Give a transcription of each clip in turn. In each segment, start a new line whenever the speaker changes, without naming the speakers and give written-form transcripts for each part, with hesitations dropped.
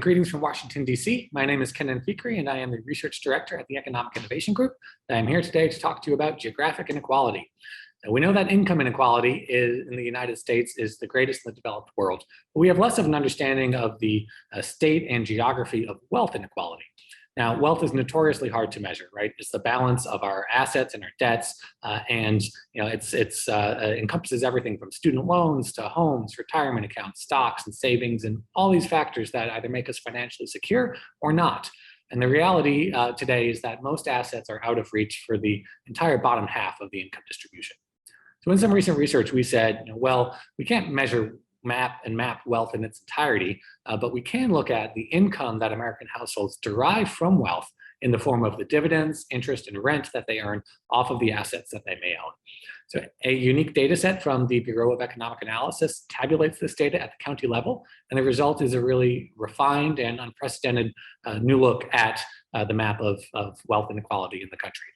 Greetings from Washington, D.C. My name is Kenan Fikri, and I am the Research Director at the Economic Innovation Group. I'm here today to talk to you about geographic inequality. Now, we know that income inequality in the United States is the greatest in the developed world, but we have less of an understanding of the state and geography of wealth inequality. Now, wealth is notoriously hard to measure, right? It's the balance of our assets and our debts, and it encompasses everything from student loans to homes, retirement accounts, stocks, and savings, and all these factors that either make us financially secure or not. And the reality today is that most assets are out of reach for the entire bottom half of the income distribution. So in some recent research, we said, well, we can't map wealth in its entirety, but we can look at the income that American households derive from wealth in the form of the dividends, interest, and rent that they earn off of the assets that they may own. So a unique data set from the Bureau of Economic Analysis tabulates this data at the county level, and the result is a really refined and unprecedented new look at the map of wealth inequality in the country.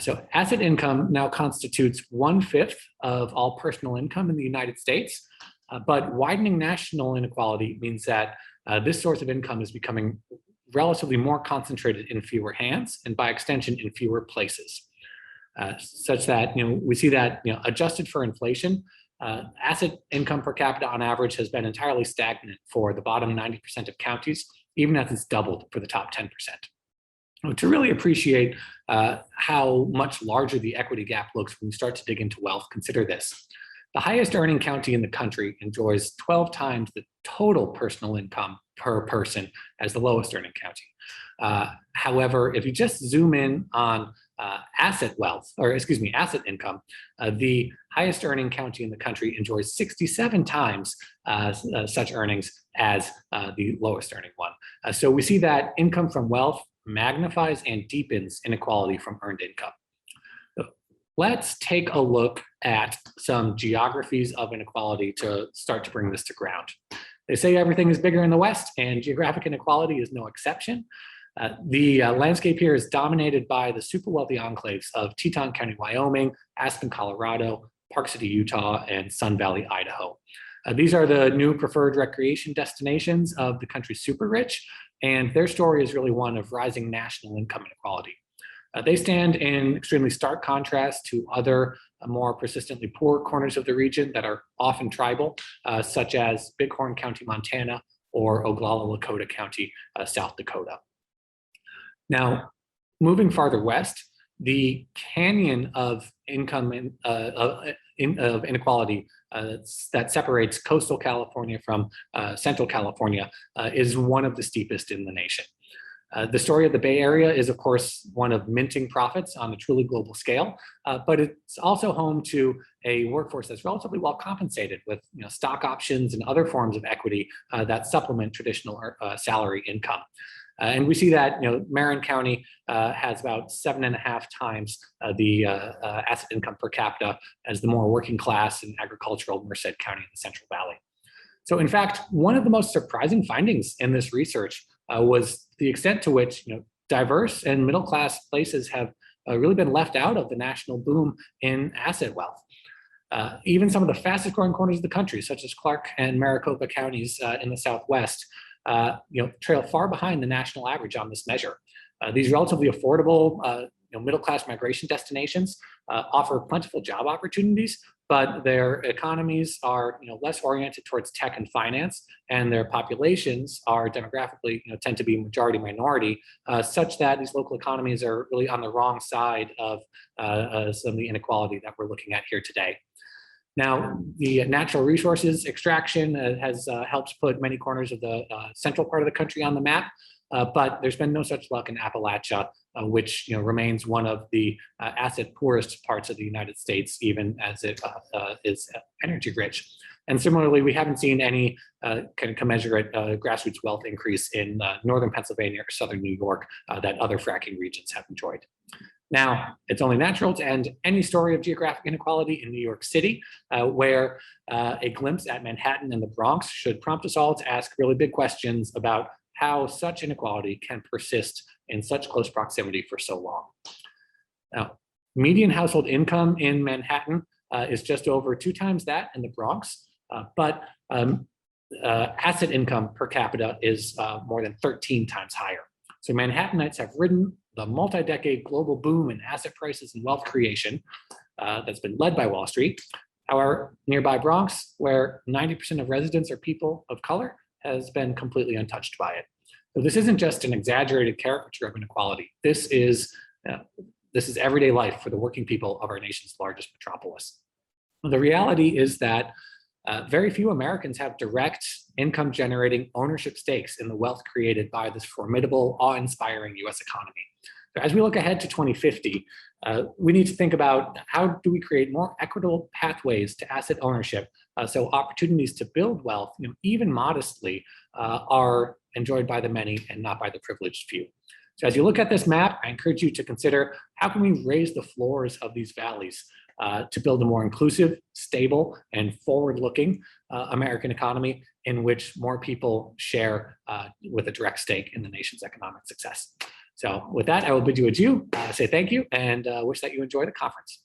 So asset income now constitutes 1/5 of all personal income in the United States. But widening national inequality means that this source of income is becoming relatively more concentrated in fewer hands and by extension in fewer places, such that we see that adjusted for inflation, asset income per capita on average has been entirely stagnant for the bottom 90% of counties, even as it's doubled for the top 10%. To really appreciate how much larger the equity gap looks when you start to dig into wealth, consider this. The highest earning county in the country enjoys 12 times the total personal income per person as the lowest earning county. However, if you just zoom in on asset income, the highest earning county in the country enjoys 67 times such earnings as the lowest earning one. So we see that income from wealth magnifies and deepens inequality from earned income. Let's take a look at some geographies of inequality to start to bring this to ground. They say everything is bigger in the West, and geographic inequality is no exception. The landscape here is dominated by the super wealthy enclaves of Teton County, Wyoming, Aspen, Colorado, Park City, Utah, and Sun Valley, Idaho. These are the new preferred recreation destinations of the country's super rich, and their story is really one of rising national income inequality. They stand in extremely stark contrast to other more persistently poor corners of the region that are often tribal, such as Bighorn County, Montana, or Oglala Lakota County, South Dakota. Now, moving farther west, the canyon of income of inequality that separates coastal California from central California is one of the steepest in the nation. The story of the Bay Area is, of course, one of minting profits on a truly global scale, but it's also home to a workforce that's relatively well compensated with stock options and other forms of equity that supplement traditional salary income. And we see that Marin County has about 7.5 times the asset income per capita as the more working class and agricultural Merced County in the Central Valley. So in fact, one of the most surprising findings in this research was the extent to which diverse and middle-class places have really been left out of the national boom in asset wealth. Even some of the fastest growing corners of the country, such as Clark and Maricopa counties in the Southwest, trail far behind the national average on this measure. These relatively affordable middle-class migration destinations offer plentiful job opportunities, but their economies are less oriented towards tech and finance, and their populations are demographically tend to be majority minority, such that these local economies are really on the wrong side of some of the inequality that we're looking at here today. Now, the natural resources extraction has helped put many corners of the central part of the country on the map, but there's been no such luck in Appalachia, which remains one of the asset poorest parts of the United States, even as it is energy rich. And similarly, we haven't seen any kind of commensurate grassroots wealth increase in northern Pennsylvania or southern New York that other fracking regions have enjoyed. Now, it's only natural to end any story of geographic inequality in New York City, where a glimpse at Manhattan and the Bronx should prompt us all to ask really big questions about how such inequality can persist in such close proximity for so long. Now, median household income in Manhattan is just over 2 times that in the Bronx, but asset income per capita is more than 13 times higher. So Manhattanites have ridden the multi-decade global boom in asset prices and wealth creation that's been led by Wall Street. Our nearby Bronx, where 90% of residents are people of color, has been completely untouched by it. So this isn't just an exaggerated caricature of inequality. This is everyday life for the working people of our nation's largest metropolis. The reality is that very few Americans have direct income generating ownership stakes in the wealth created by this formidable, awe-inspiring US economy. So as we look ahead to 2050, we need to think about how do we create more equitable pathways to asset ownership so opportunities to build wealth, even modestly, are enjoyed by the many and not by the privileged few. So as you look at this map, I encourage you to consider how can we raise the floors of these valleys to build a more inclusive, stable, and forward-looking American economy in which more people share with a direct stake in the nation's economic success. So with that, I will bid you adieu, say thank you, and wish that you enjoy the conference.